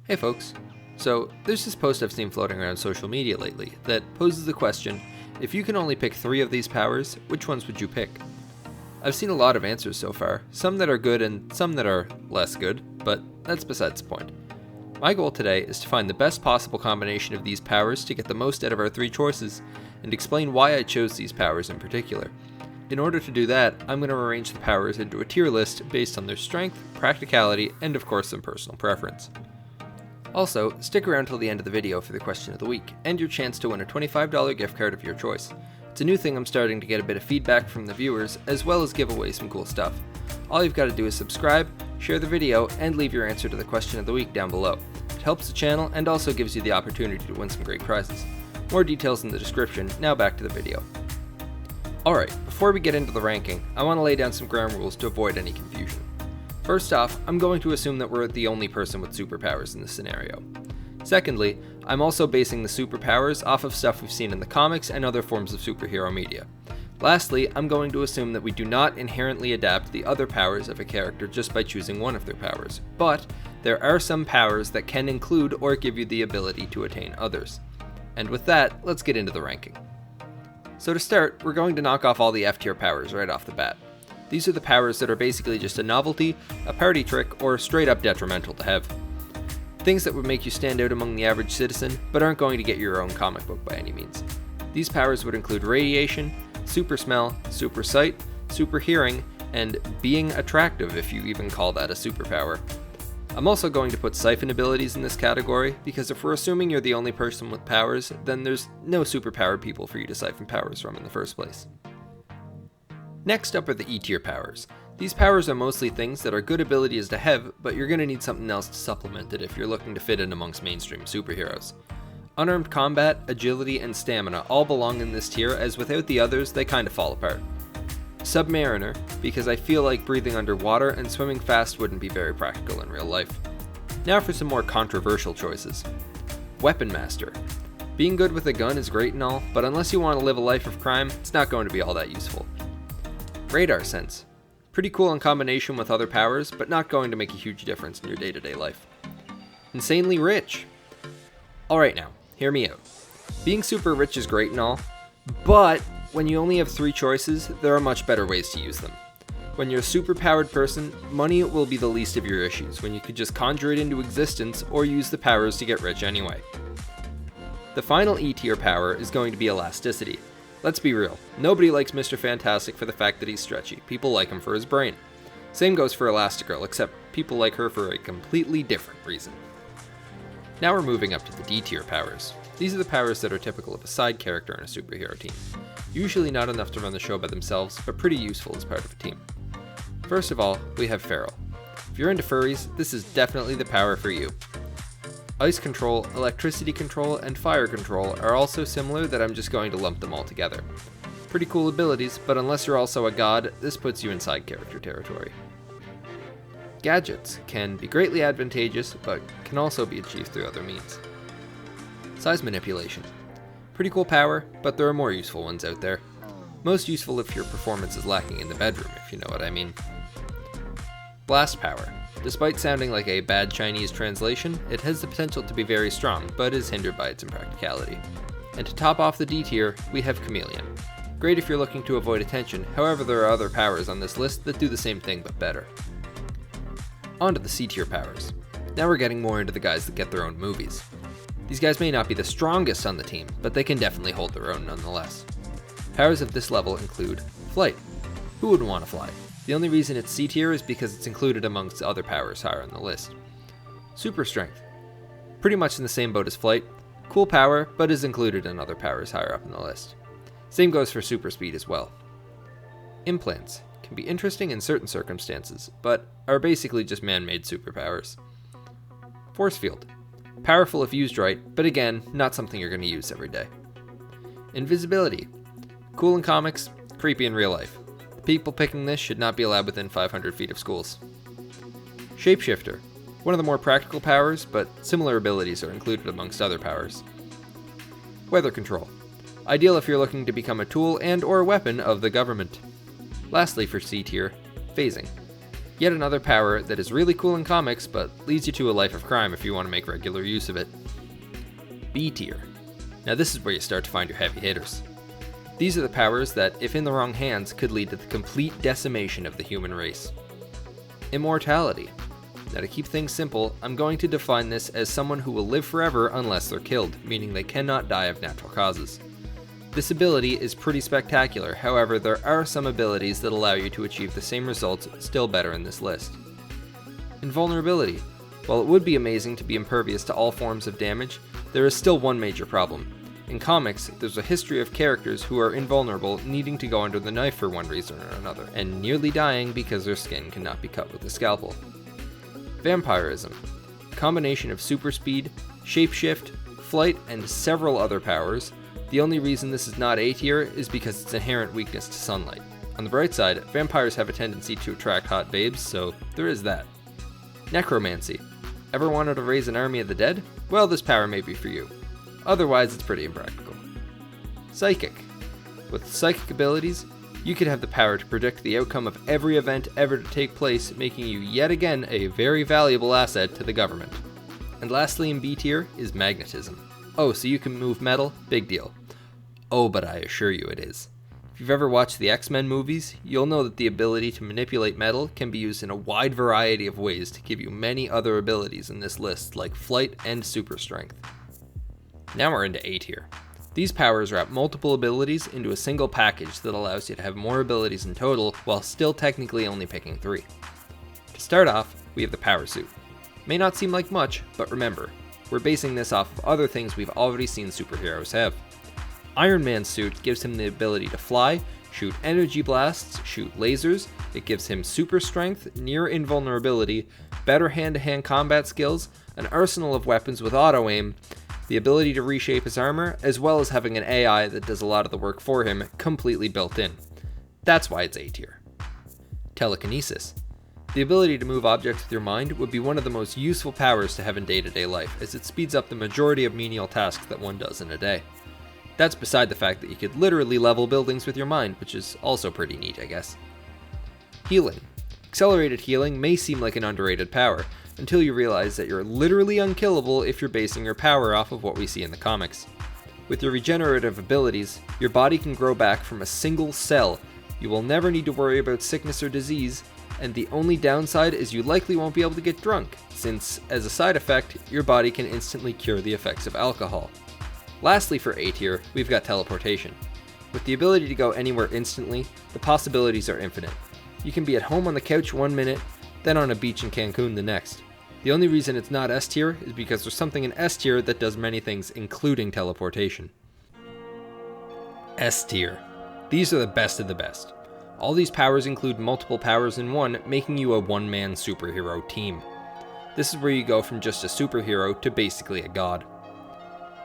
Hey folks. So, there's this post I've seen floating around social media lately that poses the question, if you can only pick 3 of these powers, which ones would you pick? I've seen a lot of answers so far, some that are good and some that are less good, but that's besides the point. My goal today is to find the best possible combination of these powers to get the most out of our 3 choices, and explain why I chose these powers in particular. In order to do that, I'm going to arrange the powers into a tier list based on their strength, practicality, and of course some personal preference. Also, stick around till the end of the video for the question of the week, and your chance to win a $25 gift card of your choice. It's a new thing I'm starting to get a bit of feedback from the viewers, as well as give away some cool stuff. All you've got to do is subscribe, share the video, and leave your answer to the question of the week down below. It helps the channel and also gives you the opportunity to win some great prizes. More details in the description. Now back to the video. Alright, before we get into the ranking, I want to lay down some ground rules to avoid any confusion. First off, I'm going to assume that we're the only person with superpowers in this scenario. Secondly, I'm also basing the superpowers off of stuff we've seen in the comics and other forms of superhero media. Lastly, I'm going to assume that we do not inherently adapt the other powers of a character just by choosing one of their powers, but there are some powers that can include or give you the ability to attain others. And with that, let's get into the ranking. So to start, we're going to knock off all the F tier powers right off the bat. These are the powers that are basically just a novelty, a party trick, or straight up detrimental to have. Things that would make you stand out among the average citizen, but aren't going to get your own comic book by any means. These powers would include radiation, super smell, super sight, super hearing, and being attractive if you even call that a superpower. I'm also going to put siphon abilities in this category, because if we're assuming you're the only person with powers, then there's no superpowered people for you to siphon powers from in the first place. Next up are the E tier powers. These powers are mostly things that are good abilities to have, but you're going to need something else to supplement it if you're looking to fit in amongst mainstream superheroes. Unarmed combat, agility, and stamina all belong in this tier, as without the others they kind of fall apart. Submariner, because I feel like breathing underwater and swimming fast wouldn't be very practical in real life. Now for some more controversial choices. Weapon Master. Being good with a gun is great and all, but unless you want to live a life of crime, it's not going to be all that useful. Radar Sense. Pretty cool in combination with other powers, but not going to make a huge difference in your day-to-day life. Insanely Rich. Alright now, hear me out. Being super rich is great and all, but when you only have 3 choices, there are much better ways to use them. When you're a super-powered person, money will be the least of your issues when you could just conjure it into existence or use the powers to get rich anyway. The final E tier power is going to be elasticity. Let's be real, nobody likes Mr. Fantastic for the fact that he's stretchy. People like him for his brain. Same goes for Elastigirl, except people like her for a completely different reason. Now we're moving up to the D tier powers. These are the powers that are typical of a side character in a superhero team. Usually not enough to run the show by themselves, but pretty useful as part of a team. First of all, we have Feral. If you're into furries, this is definitely the power for you. Ice control, electricity control, and fire control are also similar that I'm just going to lump them all together. Pretty cool abilities, but unless you're also a god, this puts you in side character territory. Gadgets can be greatly advantageous, but can also be achieved through other means. Size manipulation. Pretty cool power, but there are more useful ones out there. Most useful if your performance is lacking in the bedroom, if you know what I mean. Blast power. Despite sounding like a bad Chinese translation, it has the potential to be very strong, but is hindered by its impracticality. And to top off the D tier, we have Chameleon. Great if you're looking to avoid attention, however there are other powers on this list that do the same thing but better. On to the C tier powers. Now we're getting more into the guys that get their own movies. These guys may not be the strongest on the team, but they can definitely hold their own nonetheless. Powers of this level include Flight. Who wouldn't want to fly? The only reason it's C tier is because it's included amongst other powers higher on the list. Super Strength. Pretty much in the same boat as Flight. Cool power, but is included in other powers higher up in the list. Same goes for Super Speed as well. Implants. Can be interesting in certain circumstances, but are basically just man-made superpowers. Force Field. Powerful if used right, but again, not something you're going to use every day. Invisibility. Cool in comics, creepy in real life. People picking this should not be allowed within 500 feet of schools. Shapeshifter. One of the more practical powers, but similar abilities are included amongst other powers. Weather control. Ideal if you're looking to become a tool and or weapon of the government. Lastly for C tier, phasing. Yet another power that is really cool in comics, but leads you to a life of crime if you want to make regular use of it. B tier. Now this is where you start to find your heavy hitters. These are the powers that, if in the wrong hands, could lead to the complete decimation of the human race. Immortality. Now to keep things simple, I'm going to define this as someone who will live forever unless they're killed, meaning they cannot die of natural causes. This ability is pretty spectacular, however there are some abilities that allow you to achieve the same results still better in this list. Invulnerability. While it would be amazing to be impervious to all forms of damage, there is still one major problem. In comics, there's a history of characters who are invulnerable needing to go under the knife for one reason or another, and nearly dying because their skin cannot be cut with a scalpel. Vampirism. A combination of super speed, shapeshift, flight, and several other powers. The only reason this is not A tier is because its inherent weakness to sunlight. On the bright side, vampires have a tendency to attract hot babes, so there is that. Necromancy. Ever wanted to raise an army of the dead? Well, this power may be for you. Otherwise, it's pretty impractical. Psychic. With psychic abilities, you could have the power to predict the outcome of every event ever to take place, making you yet again a very valuable asset to the government. And lastly in B tier is magnetism. Oh, so you can move metal? Big deal. Oh, but I assure you it is. If you've ever watched the X-Men movies, you'll know that the ability to manipulate metal can be used in a wide variety of ways to give you many other abilities in this list, like flight and super strength. Now we're into A tier. These powers wrap multiple abilities into a single package that allows you to have more abilities in total while still technically only picking 3. To start off, we have the power suit. May not seem like much, but remember, we're basing this off of other things we've already seen superheroes have. Iron Man's suit gives him the ability to fly, shoot energy blasts, shoot lasers. It gives him super strength, near invulnerability, better hand-to-hand combat skills, an arsenal of weapons with auto-aim, the ability to reshape his armor, as well as having an AI that does a lot of the work for him completely built in. That's why it's A tier. Telekinesis. The ability to move objects with your mind would be one of the most useful powers to have in day-to-day life, as it speeds up the majority of menial tasks that one does in a day. That's beside the fact that you could literally level buildings with your mind, which is also pretty neat, I guess. Healing. Accelerated healing may seem like an underrated power, until you realize that you're literally unkillable if you're basing your power off of what we see in the comics. With your regenerative abilities, your body can grow back from a single cell. You will never need to worry about sickness or disease, and the only downside is you likely won't be able to get drunk, since, as a side effect, your body can instantly cure the effects of alcohol. Lastly for A tier, we've got teleportation. With the ability to go anywhere instantly, the possibilities are infinite. You can be at home on the couch 1 minute, then on a beach in Cancun the next. The only reason it's not S tier is because there's something in S tier that does many things, including teleportation. S tier. These are the best of the best. All these powers include multiple powers in one, making you a one-man superhero team. This is where you go from just a superhero to basically a god.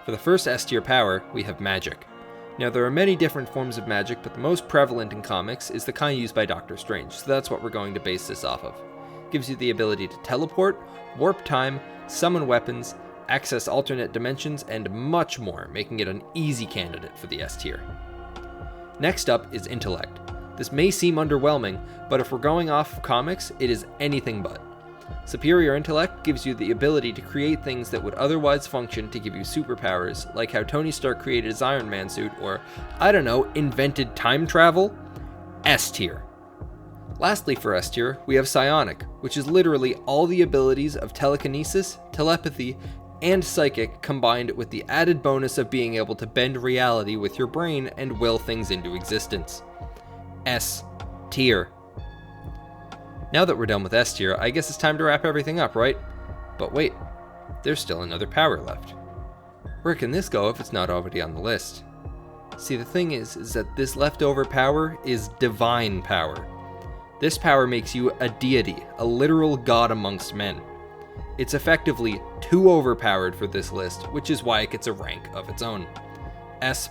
For the first S tier power, we have magic. Now there are many different forms of magic, but the most prevalent in comics is the kind used by Doctor Strange, so that's what we're going to base this off of. It gives you the ability to teleport, warp time, summon weapons, access alternate dimensions, and much more, making it an easy candidate for the S tier. Next up is intellect. This may seem underwhelming, but if we're going off of comics, it is anything but. Superior intellect gives you the ability to create things that would otherwise function to give you superpowers, like how Tony Stark created his Iron Man suit, or, I don't know, invented time travel? S tier. Lastly for S tier, we have psionic, which is literally all the abilities of telekinesis, telepathy, and psychic combined with the added bonus of being able to bend reality with your brain and will things into existence. S tier. Now that we're done with S tier, I guess it's time to wrap everything up, right? But wait, there's still another power left. Where can this go if it's not already on the list? See, the thing is that this leftover power is divine power. This power makes you a deity, a literal god amongst men. It's effectively too overpowered for this list, which is why it gets a rank of its own. S+.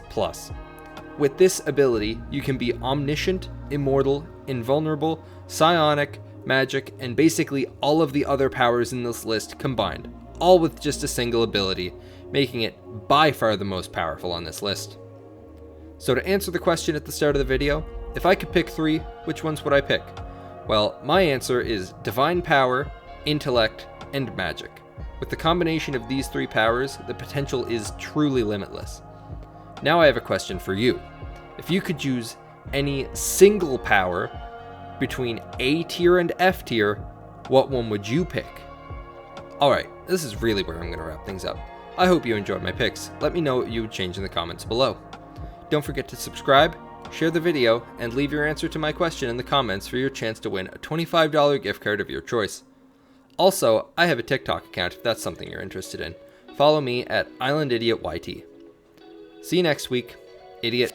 With this ability, you can be omniscient, immortal, invulnerable, psionic, magic, and basically all of the other powers in this list combined, all with just a single ability, making it by far the most powerful on this list. So to answer the question at the start of the video, if I could pick 3, which ones would I pick? Well, my answer is divine power, intellect, and magic. With the combination of these 3 powers, the potential is truly limitless. Now I have a question for you. If you could use any single power between A tier and F tier, what one would you pick? Alright, this is really where I'm going to wrap things up. I hope you enjoyed my picks. Let me know what you would change in the comments below. Don't forget to subscribe, share the video, and leave your answer to my question in the comments for your chance to win a $25 gift card of your choice. Also, I have a TikTok account if that's something you're interested in. Follow me at IslandIdiotYT. See you next week, idiot.